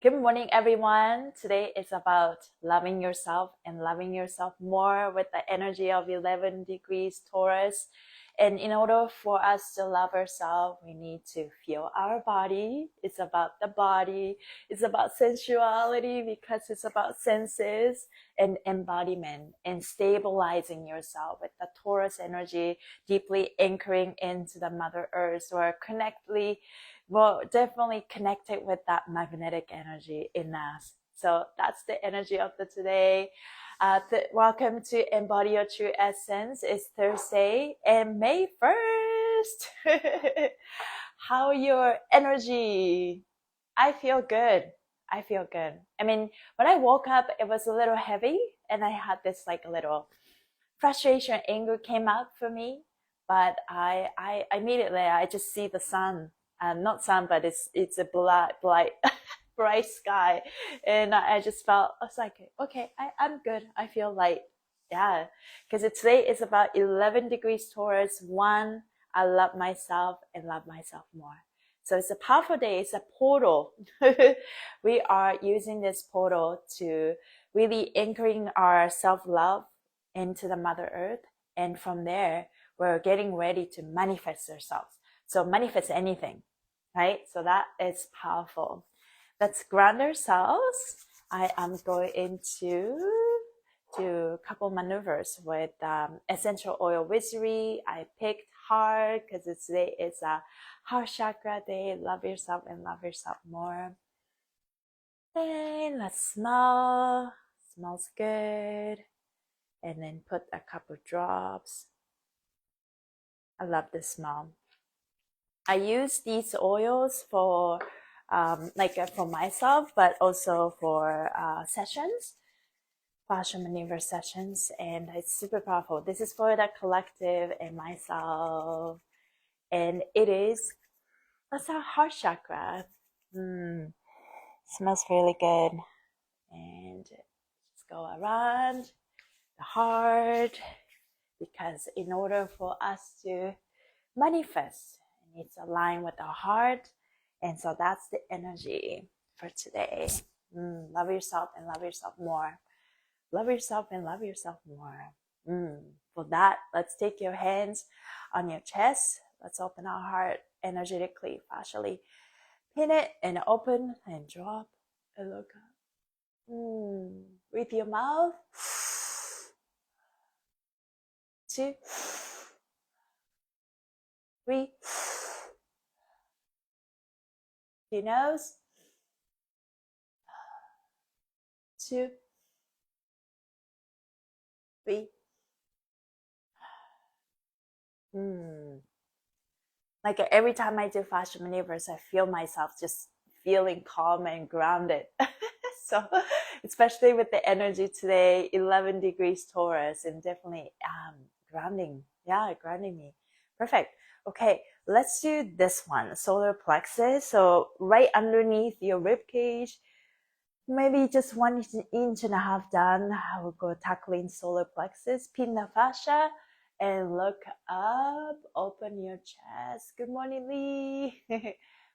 Good morning, everyone. Today is about loving yourself and loving yourself more with the energy of 11 degrees Taurus. And in order for us to love ourselves, we need to feel our body. It's about the body. It's about sensuality because it's about senses and embodiment and stabilizing yourself with the Taurus energy, deeply anchoring into the Mother Earth or definitely connected with that magnetic energy in us. So that's the energy of the today. Welcome to Embody Your True Essence. It's Thursday and May 1st. How your energy? I feel good. I mean, when I woke up, it was a little heavy and I had this like a little frustration, anger came out for me. But I immediately, I just see the sun. Not sun, but it's a bright sky. And I just felt, I was like, okay, I'm good. I feel light. Yeah. Because today is about 11 degrees Taurus. One, I love myself and love myself more. So it's a powerful day. It's a portal. We are using this portal to really anchoring our self-love into the Mother Earth. And from there, we're getting ready to manifest ourselves. So manifest anything, right? So that is powerful. Let's ground ourselves. I am going to do a couple maneuvers with essential oil wizardry. I picked heart because today is a heart chakra day. Love yourself and love yourself more. Then let's smell. Smells good. And then put a couple drops. I love the smell. I use these oils for for myself, but also for sessions, fascia maneuver sessions, and it's super powerful. This is for the collective and myself, and that's our heart chakra. Smells really good, and just go around the heart, because in order for us to manifest, it needs to align with our heart. And so that's the energy for today. Love yourself and love yourself more. Love yourself and love yourself more. For that, let's take your hands on your chest. Let's open our heart energetically, fascially. Pin it and open and drop and look up. With your mouth. 2, 3. Your nose. 2, 3. Like every time I do fascia maneuvers, I feel myself just feeling calm and grounded. So, especially with the energy today, 11 degrees Taurus, and definitely grounding. Yeah, grounding me. Perfect. Okay, let's do this one, solar plexus. So right underneath your rib cage, maybe just 1.5 inches down, I will go tackling solar plexus, pin the fascia, and look up, open your chest. Good morning, Lee.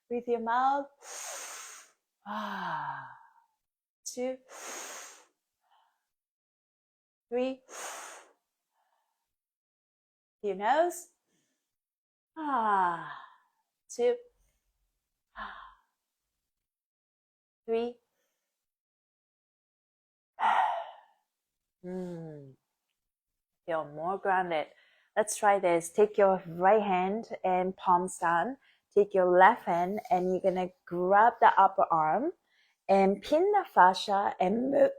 With your mouth. 2, 3. Your nose. 2, 3. Feel more grounded. Let's try this. Take your right hand and palms down. Take your left hand and you're gonna grab the upper arm and pin the fascia and move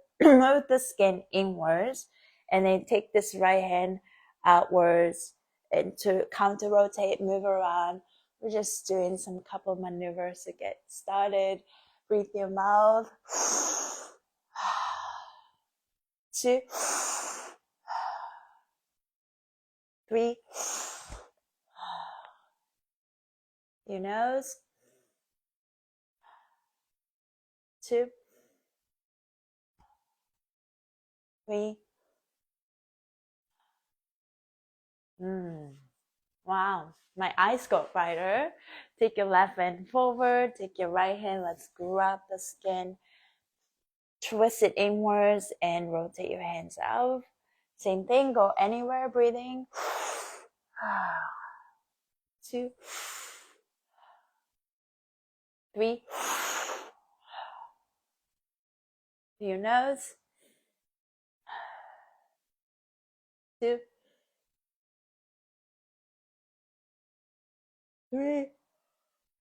the skin inwards. And then take this right hand outwards and to counter rotate, move around. We're just doing some couple maneuvers to get started. Breathe your mouth. 2, 3. Your nose. 2, 3. Wow, my eyes got brighter. Take your left hand forward, take your right hand, let's grab the skin, twist it inwards and rotate your hands out. Same thing, go anywhere, breathing. 2, 3. Through your nose. 2, 3.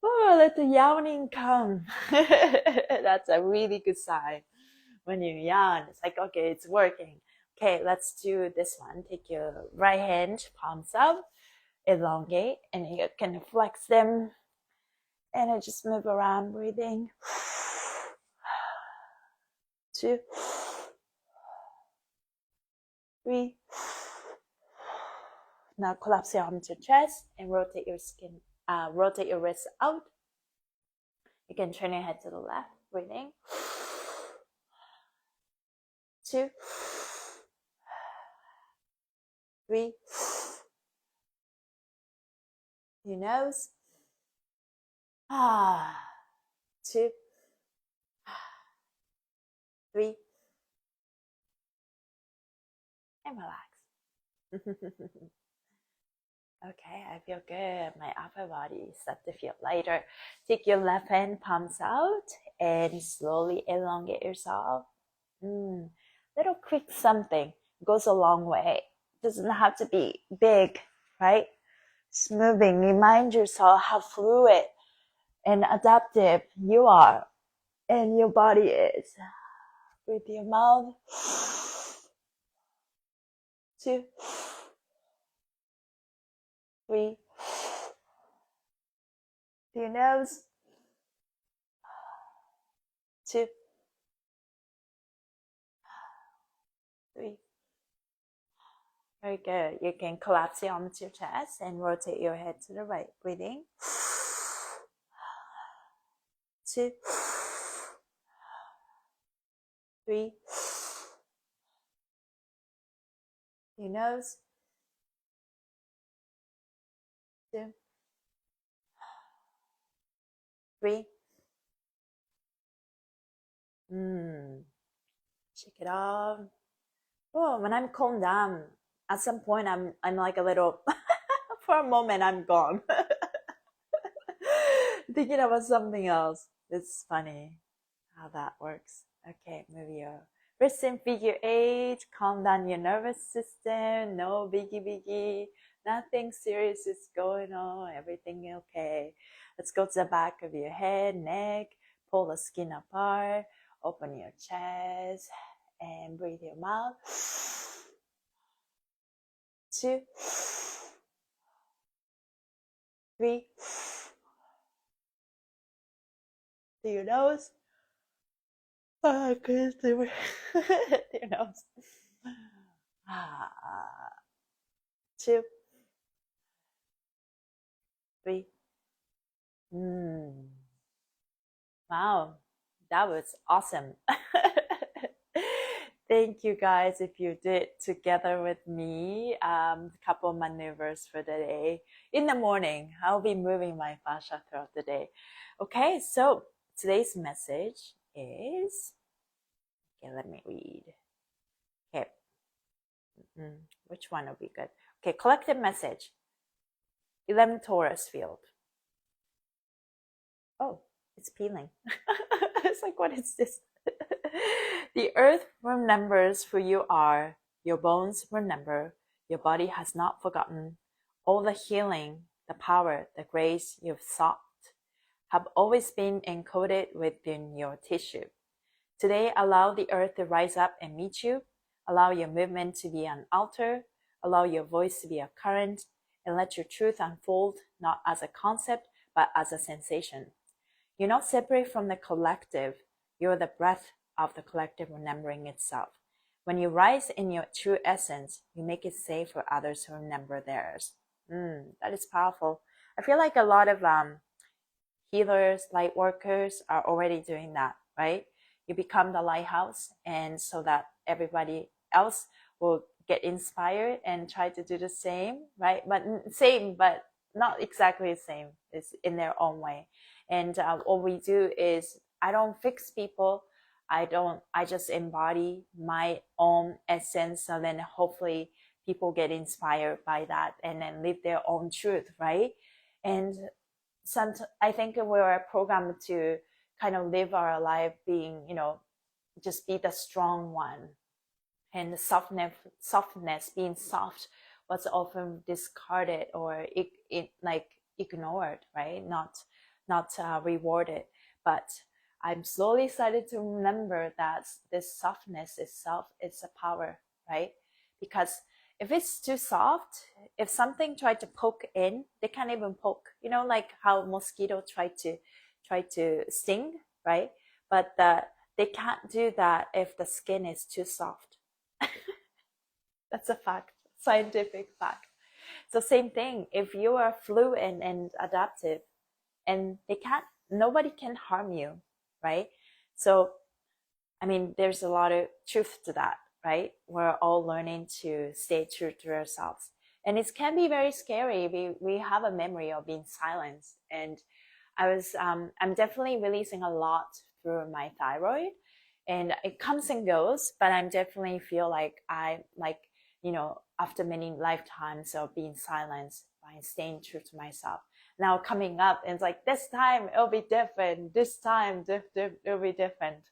Oh, let the yawning come. That's a really good sign. When you yawn, it's like, okay, it's working. Okay, let's do this one. Take your right hand, palms up, elongate, and you can flex them. And I just move around, breathing. 2, 3. Now collapse your arms to chest and rotate your rotate your wrists out. You can turn your head to the left, breathing. 2, 3. Your nose. 2, 3. And relax. Okay, I feel good. My upper body starts to feel lighter. Take your left hand, palms out, and slowly elongate yourself. Little quick something goes a long way. Doesn't have to be big, right? Just moving. Remind yourself how fluid and adaptive you are and your body is. Breathe your mouth. 2, 3. Through your nose. 2, 3. Very good. You can collapse your arms to your chest and rotate your head to the right. Breathing. 2, 3. Your nose. 2, 3. Shake it off. Oh, when I'm calmed down, at some point I'm like a little for a moment I'm gone. Thinking about something else. It's funny how that works. Okay, move your wrist in figure 8. Calm down your nervous system. No biggie. Nothing serious is going on. Everything okay. Let's go to the back of your head, neck. Pull the skin apart. Open your chest. And breathe your mouth. 2, 3. Through your nose. Oh, good. Through your nose. 2, 3. Wow, that was awesome. Thank you guys if you did together with me a couple maneuvers for the day. In the morning, I'll be moving my fascia throughout the day. Okay, so today's message is, okay, let me read. Okay, which one will be good? Okay, collective message. 11 Taurus field. Oh, it's peeling. It's like, what is this? The earth remembers who you are. Your bones remember. Your body has not forgotten. All the healing, the power, the grace you've sought have always been encoded within your tissue. Today, allow the earth to rise up and meet you. Allow your movement to be an altar. Allow your voice to be a current. And let your truth unfold not as a concept, but as a sensation. You're not separate from the collective. You're the breath of the collective remembering itself. When you rise in your true essence, you make it safe for others to remember theirs. That is powerful. I feel like a lot of healers, light workers are already doing that, right? You become the lighthouse, and so that everybody else will get inspired and try to do the same, right? But same, but not exactly the same. It's in their own way. And what we do is, I don't fix people. I just embody my own essence. So then hopefully people get inspired by that and then live their own truth, right? And I think we're programmed to kind of live our life being, just be the strong one. And the softness, being soft, was often discarded or like ignored, right? Not rewarded. But I'm slowly started to remember that this softness itself is a power, right? Because if it's too soft, if something tried to poke in, they can't even poke. Like how mosquito try to sting, right? But they can't do that if the skin is too soft. That's a fact, scientific fact. So same thing, if you are fluent and adaptive, and nobody can harm you, right? So, I mean, there's a lot of truth to that, right? We're all learning to stay true to ourselves. And it can be very scary. We have a memory of being silenced. And I'm definitely releasing a lot through my thyroid. And it comes and goes, but I'm definitely feel like after many lifetimes of being silenced, by staying true to myself, now coming up, and it's like, this time it'll be different. This time it'll be different.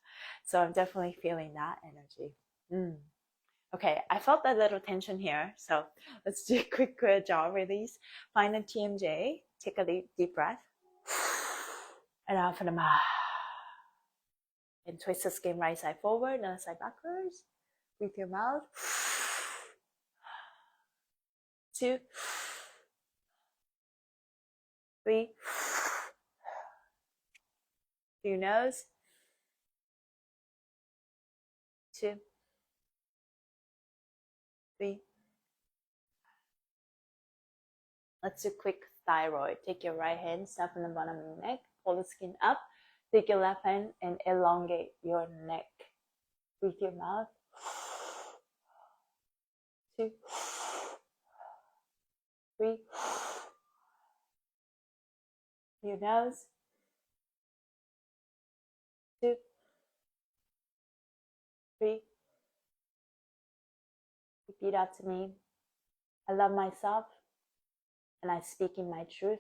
So I'm definitely feeling that energy. Okay, I felt a little tension here. So let's do a quick jaw release. Find a TMJ. Take a deep breath. And out from the mouth. And twist the skin right side forward, other side backwards. With your mouth. 2, 3. Through your nose. 2, 3. Let's do quick thyroid. Take your right hand, step on the bottom of your neck, pull the skin up. Take your left hand and elongate your neck. Breathe your mouth. 2, 3. Your nose. 2, 3. Repeat after me. I love myself, and I speak in my truth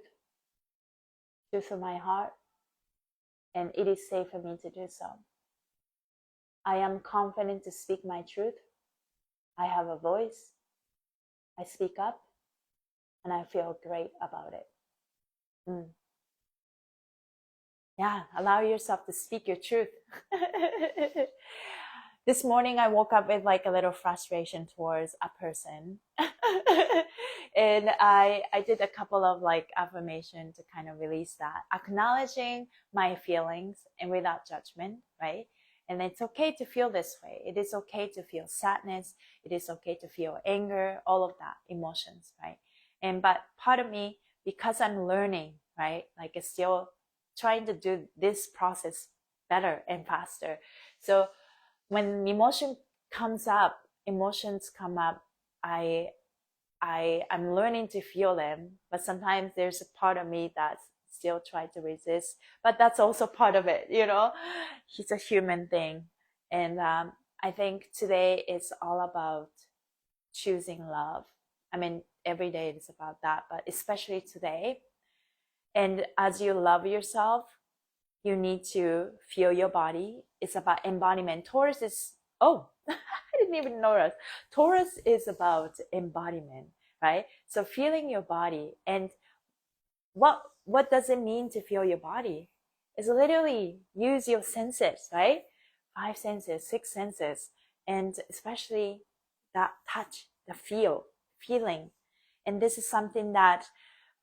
of my heart, and it is safe for me to do so. I am confident to speak my truth. I have a voice. I speak up, and I feel great about it. Yeah, allow yourself to speak your truth. This morning I woke up with like a little frustration towards a person. And I did a couple of like affirmation to kind of release that, acknowledging my feelings and without judgment, right? And it's okay to feel this way. It is okay to feel sadness. It is okay to feel anger, all of that emotions, right? But part of me, because I'm learning, right? Like it's still trying to do this process better and faster. So when emotions come up, I'm learning to feel them, but sometimes there's a part of me that still try to resist, but that's also part of it, It's a human thing. And I think today it's all about choosing love. I mean, every day it's about that, but especially today. And as you love yourself, you need to feel your body. It's about embodiment. Taurus is, I didn't even know that. Taurus is about embodiment, right? So feeling your body. And what does it mean to feel your body? It's literally use your senses, right? 5 senses, 6 senses. And especially that touch, the feeling. And this is something that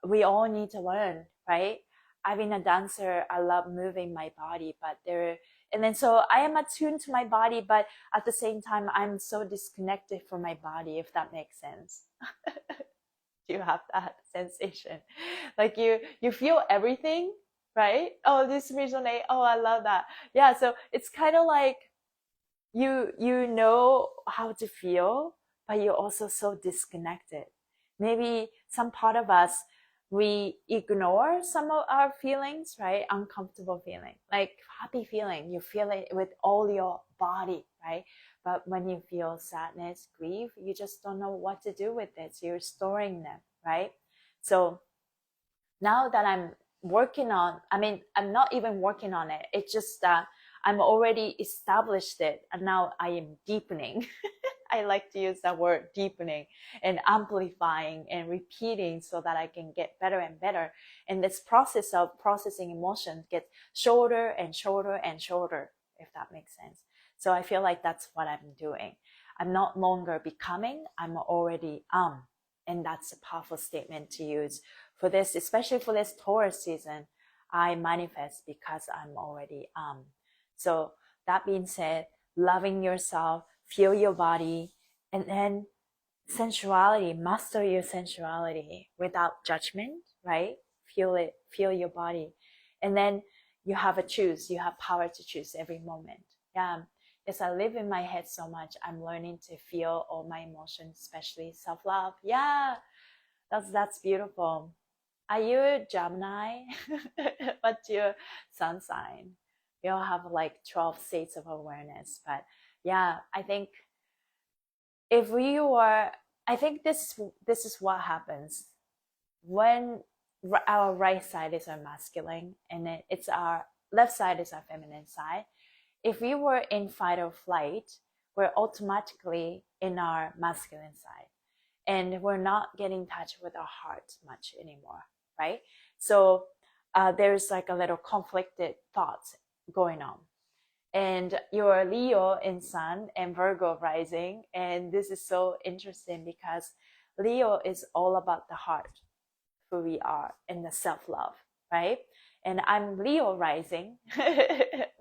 we all need to learn, right? I've been a dancer. I love moving my body, so I am attuned to my body, but at the same time, I'm so disconnected from my body, if that makes sense. You have that sensation, like you feel everything, right? Oh, this resonate. Oh, I love that. Yeah. So it's kind of like you know how to feel, but you're also so disconnected. Maybe some part of us, we ignore some of our feelings, right? Uncomfortable feeling, like happy feeling, you feel it with all your body, right? But when you feel sadness, grief, you just don't know what to do with it. So you're storing them, right? So now that I'm working on, I'm not even working on it. It's just that I'm already established it, and now I am deepening. I like to use that word, deepening, and amplifying and repeating so that I can get better and better. And this process of processing emotions gets shorter and shorter and shorter, if that makes sense. So I feel like that's what I'm doing. I'm not longer becoming, I'm already and that's a powerful statement to use for this, especially for this Taurus season. I manifest because I'm already So that being said, loving yourself, feel your body, and then sensuality, master your sensuality without judgment, right? Feel it, feel your body. And then you have power to choose every moment. Yeah. Yes, I live in my head so much. I'm learning to feel all my emotions, especially self-love. Yeah, that's beautiful. Are you Gemini? What's your sun sign? We all have like 12 states of awareness, but yeah, I think if we were, I think this is what happens when our right side is our masculine and then it's our left side is our feminine side. If we were in fight or flight, we're automatically in our masculine side, and we're not getting in touch with our heart much anymore, right? So there's like a little conflicted thoughts going on. And you're Leo in Sun and Virgo rising. And this is so interesting because Leo is all about the heart, who we are, and the self-love, right? And I'm Leo rising,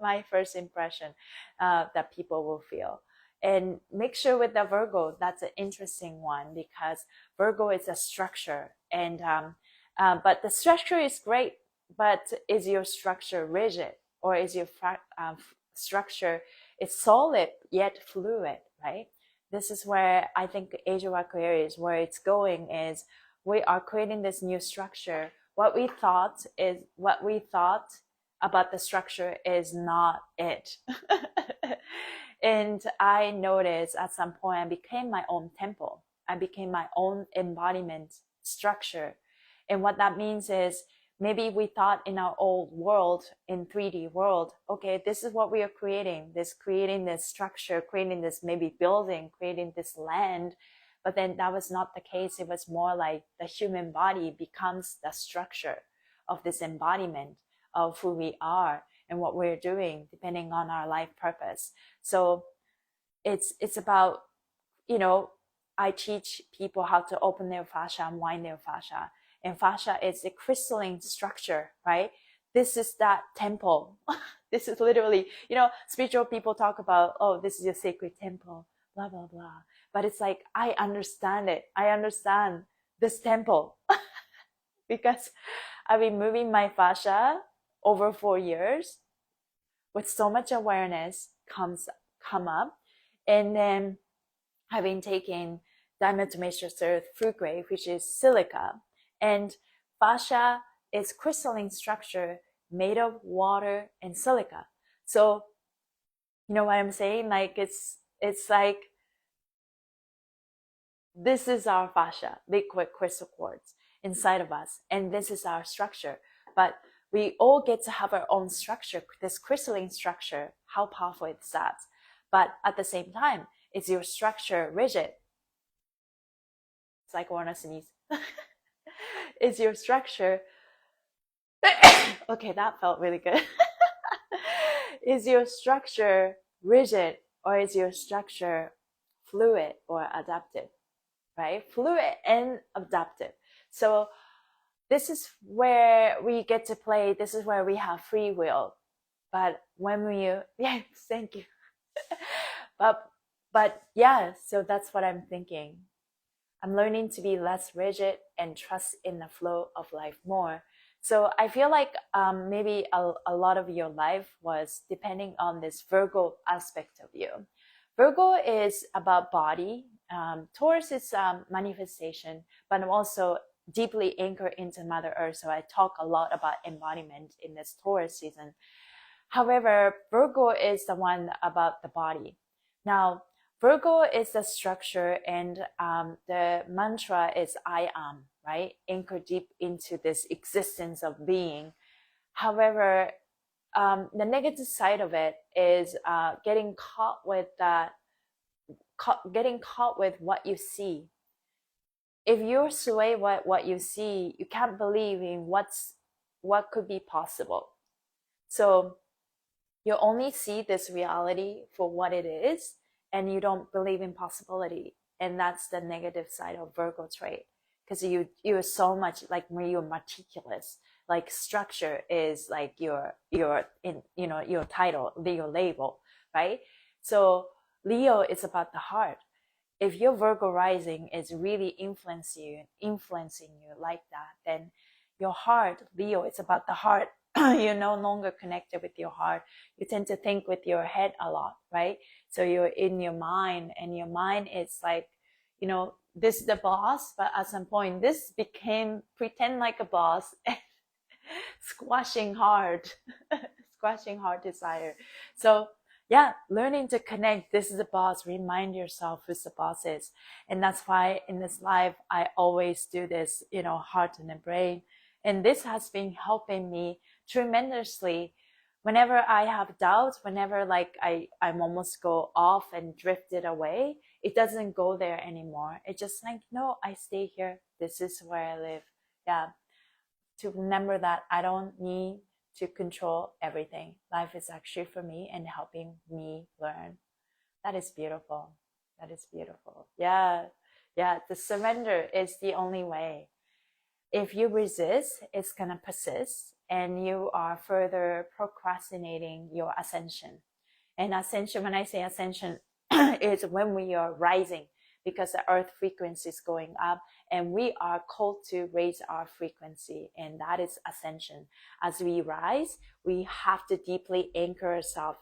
my first impression that people will feel. And make sure with the Virgo, that's an interesting one because Virgo is a structure. And but the structure is great, but is your structure rigid, or is your structure is solid yet fluid, right? This is where I think Age of Aquarius, where it's going is we are creating this new structure. What we thought about the structure is not it. And I noticed at some point I became my own temple. I became my own embodiment structure. And what that means is maybe we thought in our old world, in 3D world, okay, this is what we are creating this structure, creating this maybe building, creating this land. But then that was not the case. It was more like the human body becomes the structure of this embodiment of who we are and what we're doing, depending on our life purpose. So it's about, I teach people how to open their fascia, unwind their fascia. And fascia is a crystalline structure, right? This is that temple. This is literally, spiritual people talk about, oh, this is your sacred temple, blah, blah, blah. But it's like, I understand it. I understand this temple because I've been moving my fascia over 4 years with so much awareness come up. And then I've been taking diatomaceous earth fruit grade, which is silica. And fascia is crystalline structure made of water and silica. So, you know what I'm saying? Like it's like, this is our fascia, liquid crystal quartz inside of us. And this is our structure. But we all get to have our own structure, this crystalline structure. How powerful is that? But at the same time, is your structure rigid? It's like I want to sneeze. Is your structure okay, that felt really good. Is your structure rigid, or is your structure fluid or adaptive, right? Fluid and adaptive. So this is where we get to play. This is where we have free will. But when yes, thank you. but yeah, so that's what I'm thinking. I'm learning to be less rigid and trust in the flow of life more. So I feel like maybe a lot of your life was depending on this Virgo aspect of you. Virgo is about body, Taurus is manifestation, but I'm also deeply anchored into Mother Earth. So I talk a lot about embodiment in this Taurus season. However, Virgo is the one about the body. Now, Virgo is the structure, and the mantra is I am, right? Anchor deep into this existence of being. However, the negative side of it is getting caught with what you see. If you sway what you see, you can't believe in what could be possible. So you only see this reality for what it is, and you don't believe in possibility. And that's the negative side of Virgo trait, because you're so much like you're meticulous. Like structure is like your title, your label, right? So Leo is about the heart. If your Virgo rising is really influencing you like that, then your heart, Leo, it's about the heart. You're no longer connected with your heart. You tend to think with your head a lot, right? So you're in your mind, and your mind is like, this is the boss, but at some point this became pretend like a boss, squashing hard desire. So yeah, learning to connect, this is the boss, remind yourself who the boss is. And that's why in this life I always do this, heart and the brain. And this has been helping me tremendously whenever I have doubts, whenever like I'm almost go off and drifted away. It doesn't go there anymore. It's just like, no, I stay here, this is where I live. Yeah, to remember that I don't need to control everything. Life is actually for me and helping me learn. That is beautiful. That is beautiful. Yeah, the surrender is the only way. If you resist, it's gonna persist, and you are further procrastinating your ascension. And ascension, when I say ascension, is when we are rising, because the earth frequency is going up, and we are called to raise our frequency, and that is ascension. As we rise, we have to deeply anchor ourselves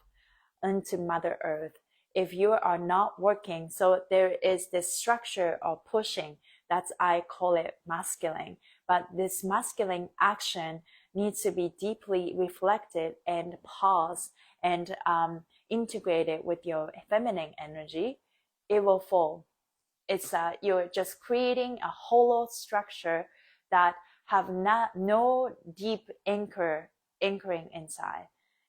into Mother Earth. If you are not working, so there is this structure of pushing, that's, I call it masculine, but this masculine action needs to be deeply reflected and paused and integrated with your feminine energy. It will fall. It's you're just creating a hollow structure that have no deep anchoring inside.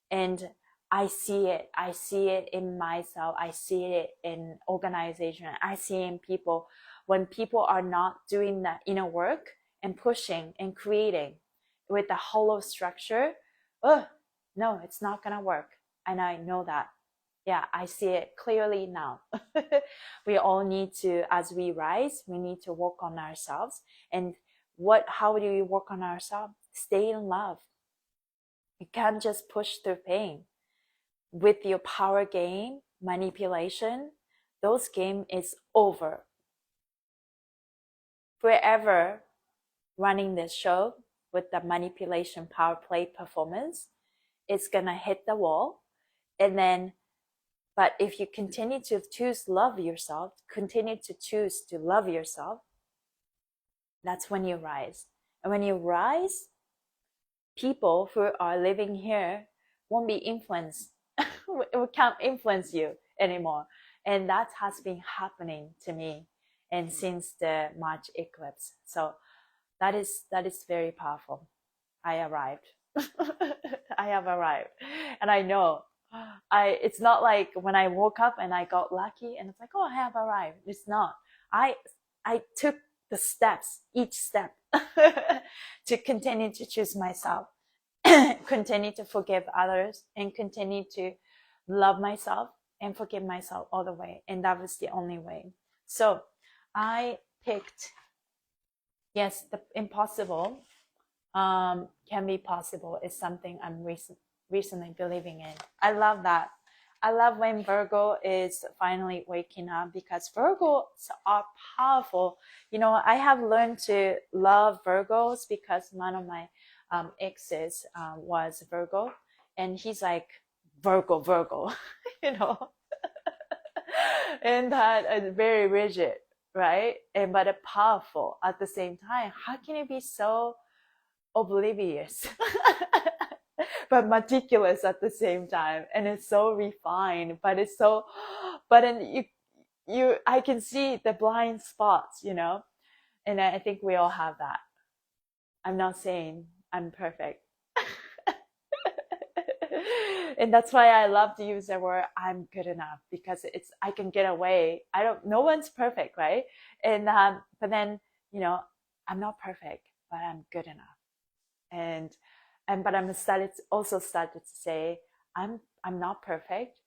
And I see it in myself, I see it in organization, I see it in people. When people are not doing that inner work and pushing and creating with a hollow structure, no, it's not gonna work. And I know that. Yeah, I see it clearly now. We all need to, as we rise, we need to work on ourselves. And how do you work on ourselves? Stay in love. You can't just push through pain. With your power game, manipulation, those game is over. Forever running this show with the manipulation power play performance, it's gonna hit the wall. And then, but if you continue to choose love yourself, continue to choose to love yourself, that's when you rise. And when you rise, people who are living here won't be influenced. We can't influence you anymore. And that has been happening to me, and since the March eclipse. So that is very powerful. I arrived. I have arrived. And I know it's not like when I woke up and I got lucky and it's like, oh, I have arrived. It's not. I took the steps, each step, to continue to choose myself, continue to forgive others, and continue to love myself and forgive myself all the way. And that was the only way. So I picked, yes, the impossible can be possible is something I'm recently believing in. I love that. I love when Virgo is finally waking up, because Virgos are powerful. I have learned to love Virgos because one of my exes was Virgo, and he's like Virgo, and that is very rigid, right? And but powerful at the same time. How can you be so oblivious but meticulous at the same time? And it's so refined, but it's so, but then I can see the blind spots, you know? And I think we all have that. I'm not saying I'm perfect. And that's why I love to use the word I'm good enough, because I can get away. No one's perfect, right? And but then, you know, I'm not perfect, but I'm good enough. But also started to say I'm not perfect,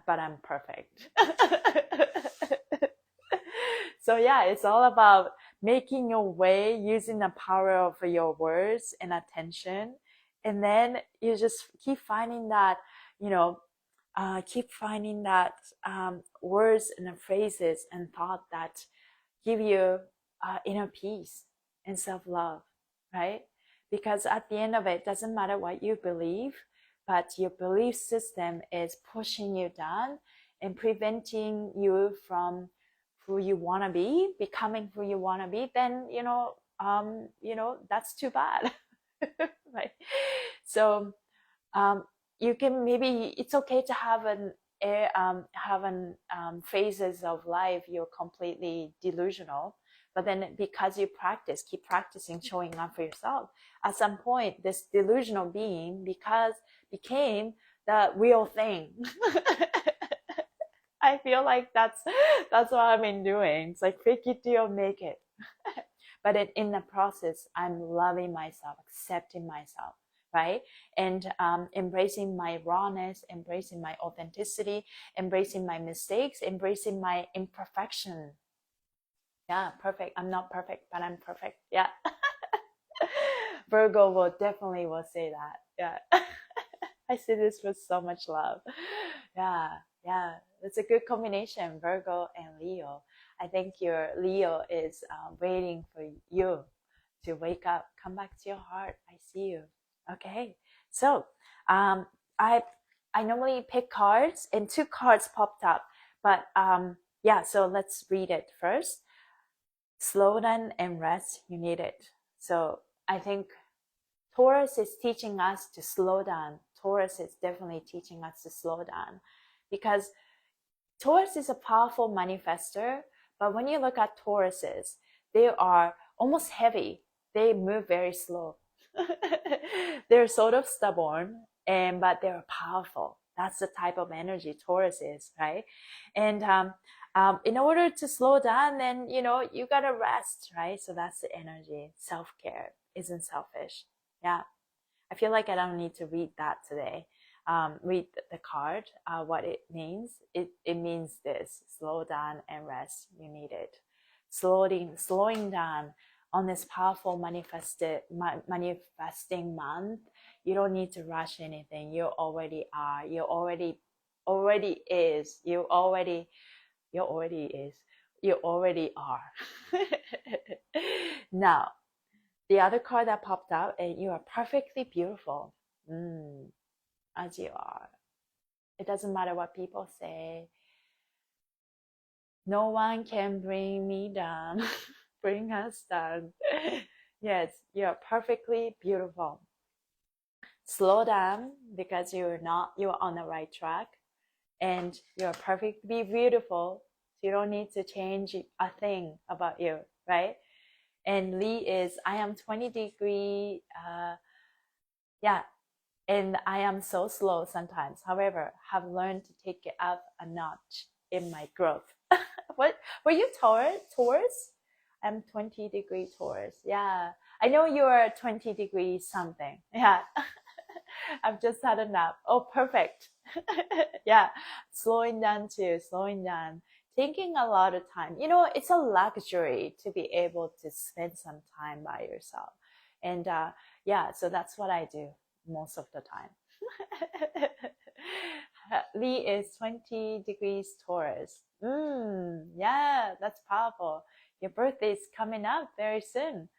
but I'm perfect. So yeah, it's all about making your way using the power of your words and attention. And then you just keep finding that, you know, words and phrases and thought that give you inner peace and self-love, right? Because at the end of it, doesn't matter what you believe, but your belief system is pushing you down and preventing you from who you want to be, becoming who you want to be, then, that's too bad. Right? So, you can, maybe it's okay to have phases of life you're completely delusional, but then because you keep practicing showing up for yourself, at some point this delusional being became the real thing. I feel like that's what I've been doing. It's like fake it till you make it. But in the process, I'm loving myself, accepting myself, right? And embracing my rawness, embracing my authenticity, embracing my mistakes, embracing my imperfection. Yeah, perfect. I'm not perfect, but I'm perfect. Yeah. Virgo will say that. Yeah. I say this with so much love. Yeah, yeah. It's a good combination, Virgo and Leo. I think your Leo is waiting for you to wake up, come back to your heart. I see you. Okay. So, I normally pick cards, and 2 cards popped up, but yeah. So let's read it first. Slow down and rest. You need it. So I think Taurus is teaching us to slow down. Taurus is definitely teaching us to slow down, because Taurus is a powerful manifester. But when you look at Tauruses, they are almost heavy. They move very slow. They're sort of stubborn, but they're powerful. That's the type of energy Taurus is, right? And in order to slow down, then you gotta rest, right? So that's the energy. Self-care isn't selfish. Yeah, I feel like I don't need to read that today. Read the card, what it means. It means this: slow down and rest. You need it. Slowing down on this powerful manifesting month. You don't need to rush anything. You already are. You already is. You already is. You already are. Now, the other card that popped out, and you are perfectly beautiful, as you are. It doesn't matter what people say. No one can bring me down, bring us down. Yes, you are perfectly beautiful. Slow down, because you're on the right track, and you're perfectly beautiful. So you don't need to change a thing about you, right? And Lee is, I am 20 degree, yeah, and I am so slow sometimes. However, have learned to take it up a notch in my growth. What were you, Taurus? I'm 20 degree Taurus. Yeah, I know you are 20 degrees something. Yeah. I've just had a nap. Oh, perfect. Yeah, slowing down too, slowing down, taking a lot of time. It's a luxury to be able to spend some time by yourself. And yeah, so that's what I do most of the time. Lee is 20 degrees Taurus. Yeah, that's powerful. Your birthday is coming up very soon.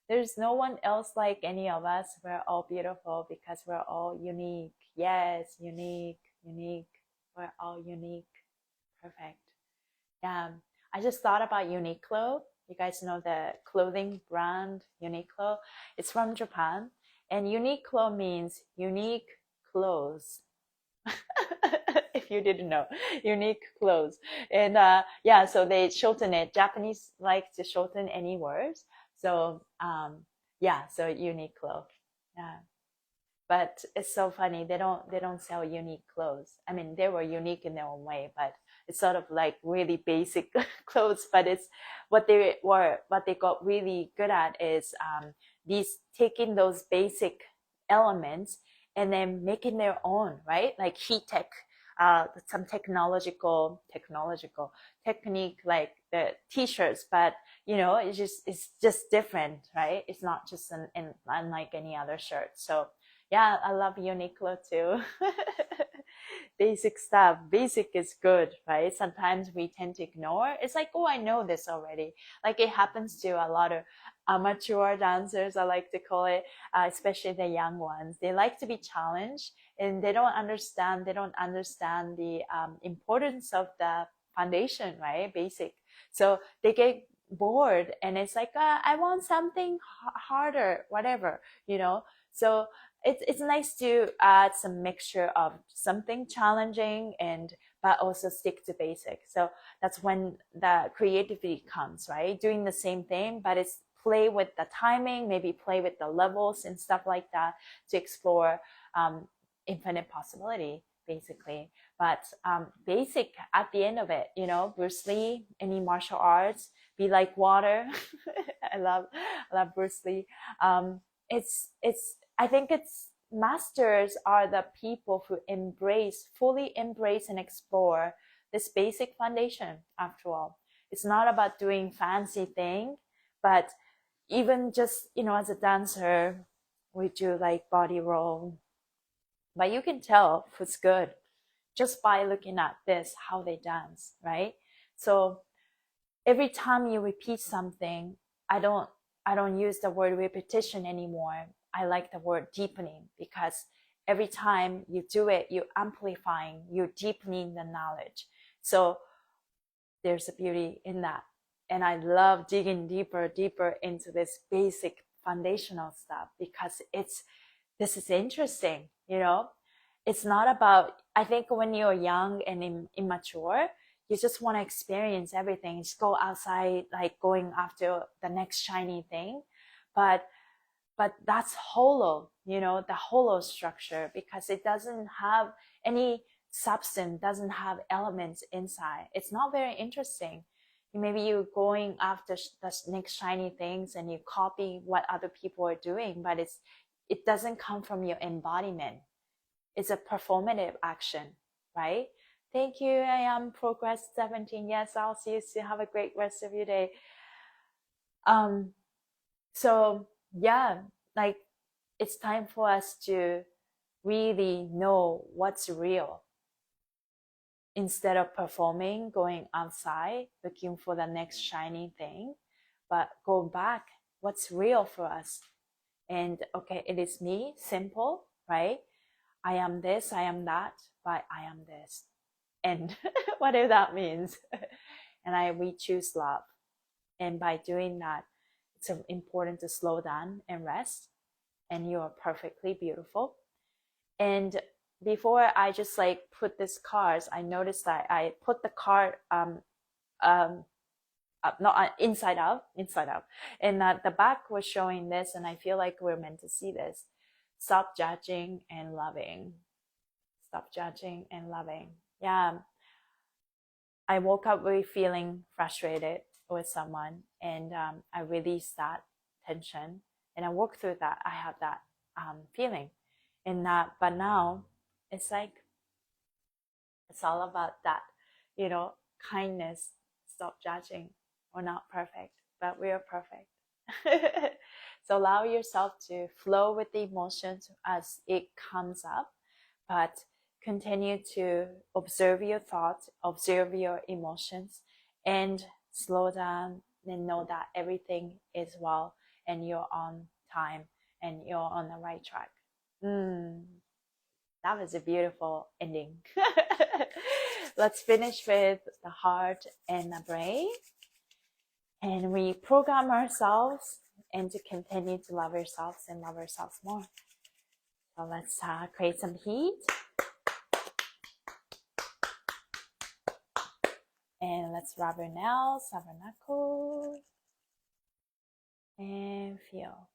There's no one else like any of us. We're all beautiful because we're all unique. Yes, unique. We're all unique. Perfect. Yeah, I just thought about Uniqlo. You guys know the clothing brand Uniqlo? It's from Japan, and Uniqlo means unique clothes. If you didn't know, unique clothes. And yeah, so they shorten it. Japanese like to shorten any words. So yeah, so Uniqlo. Yeah. But it's so funny. They don't sell unique clothes. I mean, they were unique in their own way, but it's sort of like really basic clothes. But it's what they got really good at is these taking those basic elements and then making their own, right? Like heat tech, some technological technique, like the t-shirts, but it's just different, right? It's not just unlike any other shirt. So yeah, I love Uniqlo too. Basic stuff. Basic is good, right? Sometimes we tend to ignore. It's like, oh, I know this already. Like it happens to a lot of amateur dancers, I like to call it, especially the young ones. They like to be challenged and they don't understand. They don't understand the importance of the foundation, right? Basic. So they get bored and it's like, I want something harder, whatever, you know? So it's nice to add some mixture of something challenging and but also stick to basics. So that's when the creativity comes, right? Doing the same thing, but it's play with the timing, maybe play with the levels and stuff like that to explore infinite possibility, basically. But basic at the end of it, Bruce Lee, any martial arts, be like water. I love Bruce Lee. It's I think it's masters are the people who fully embrace and explore this basic foundation. After all, it's not about doing fancy thing, but even just as a dancer, we do like body roll, but you can tell who's good just by looking at this how they dance, right? So every time you repeat something, I don't I don't use the word repetition anymore. I like the word deepening, because every time you do it, you're amplifying, you're deepening the knowledge. So there's a beauty in that. And I love digging deeper into this basic foundational stuff, because this is interesting, It's not about, I think when you're young and immature, you just want to experience everything. Just go outside, like going after the next shiny thing. But that's hollow, the hollow structure, because it doesn't have any substance, doesn't have elements inside. It's not very interesting. Maybe you're going after the next shiny things and you copy what other people are doing, but it doesn't come from your embodiment. It's a performative action, right? Thank you. I am Progress 17. Yes, I'll see you soon. Have a great rest of your day. So yeah, like it's time for us to really know what's real, instead of performing, going outside, looking for the next shiny thing, but go back, what's real for us. And okay, it is me, simple, right? I am this, I am that, but I am this. And whatever that means. And we choose love. And by doing that, it's important to slow down and rest. And you are perfectly beautiful. And before I just like put this cards, I noticed that I put the card not inside out, and the back was showing this, and I feel like we're meant to see this. Stop judging and loving. Stop judging and loving. Yeah, I woke up really feeling frustrated with someone, and I released that tension, and I worked through that. I had that feeling, and but now it's like it's all about that, kindness. Stop judging. We're not perfect, but we are perfect. So allow yourself to flow with the emotions as it comes up, but continue to observe your thoughts, observe your emotions, and slow down and know that everything is well and you're on time and you're on the right track. That was a beautiful ending. Let's finish with the heart and the brain. And we program ourselves and to continue to love ourselves and love ourselves more. So let's create some heat. And let's rub our nails, rub our knuckles. And feel.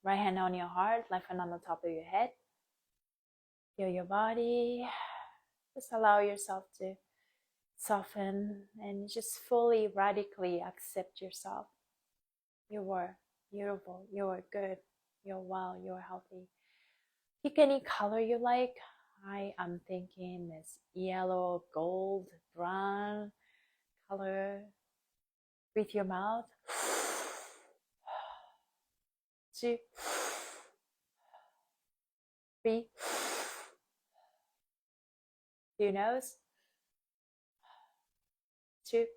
Right hand on your heart, left hand on the top of your head. Feel your body. Just allow yourself to soften and just fully, radically accept yourself. You are beautiful. You are good. You're well. You're healthy. Pick any color you like. I am thinking this yellow, gold, brown color. Breathe your mouth. 2, 3. Through your nose. 2,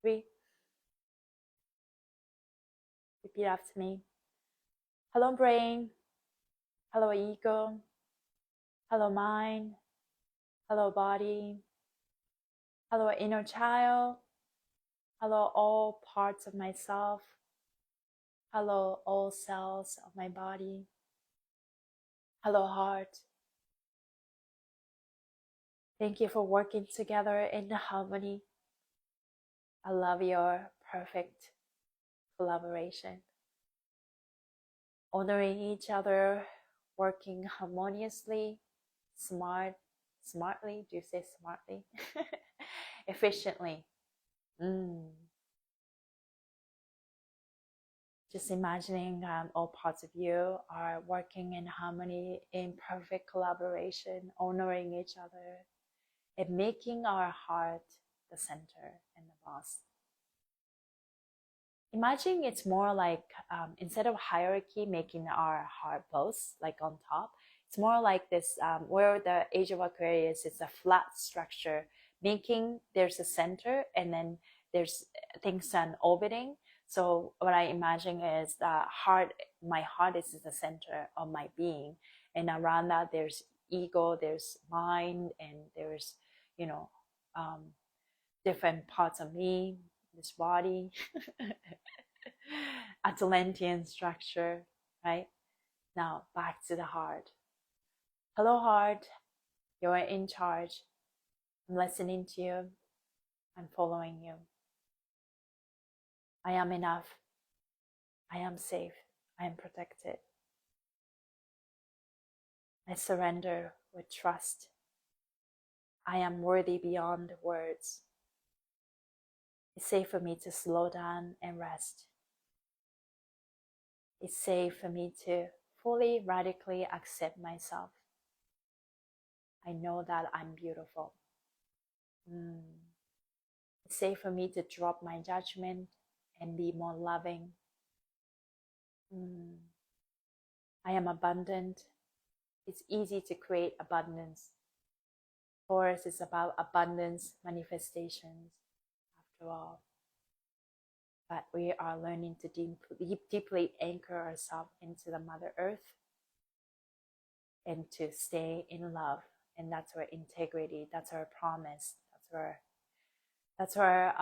3. Repeat after me. Hello, brain. Hello, ego. Hello, mind. Hello, body. Hello, inner child. Hello, all parts of myself. Hello, all cells of my body. Hello, heart. Thank you for working together in harmony. I love your perfect collaboration. Honoring each other, working harmoniously, smartly, do you say smartly? Efficiently. Just imagining all parts of you are working in harmony, in perfect collaboration, honoring each other, and making our heart the center and the boss. Imagine it's more like, instead of hierarchy, making our heart boss, like on top, it's more like this, where the age of Aquarius is a flat structure, making there's a center and then there's things on orbiting. So what I imagine is the heart, my heart is the center of my being. And around that, there's ego, there's mind, and there's, different parts of me, this body, Atlantean structure, right? Now back to the heart. Hello, heart. You're in charge. I'm listening to you. I'm following you. I am enough. I am safe. I am protected. I surrender with trust. I am worthy beyond words. It's safe for me to slow down and rest. It's safe for me to fully, radically accept myself. I know that I'm beautiful. It's safe for me to drop my judgment and be more loving. I am abundant. It's easy to create abundance. Taurus is about abundance manifestations, after all. But we are learning to deeply anchor ourselves into the Mother Earth and to stay in love. And that's our integrity. That's our promise. That's our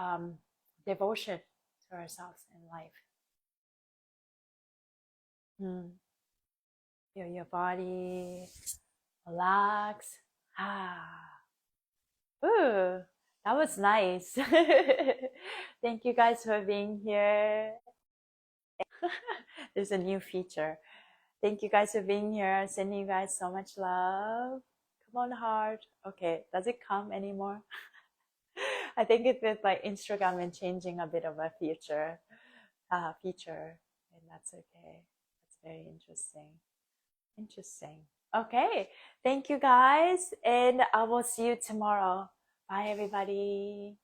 devotion to ourselves in life. Feel your body relax. Ooh, that was nice. Thank you guys for being here. There's a new feature. Thank you guys for being here. Sending you guys so much love. Come on, heart. Okay, does it come anymore? I think it's with like Instagram and changing a bit of a feature, and that's okay. That's very interesting. Okay, thank you guys, and I will see you tomorrow. Bye, everybody.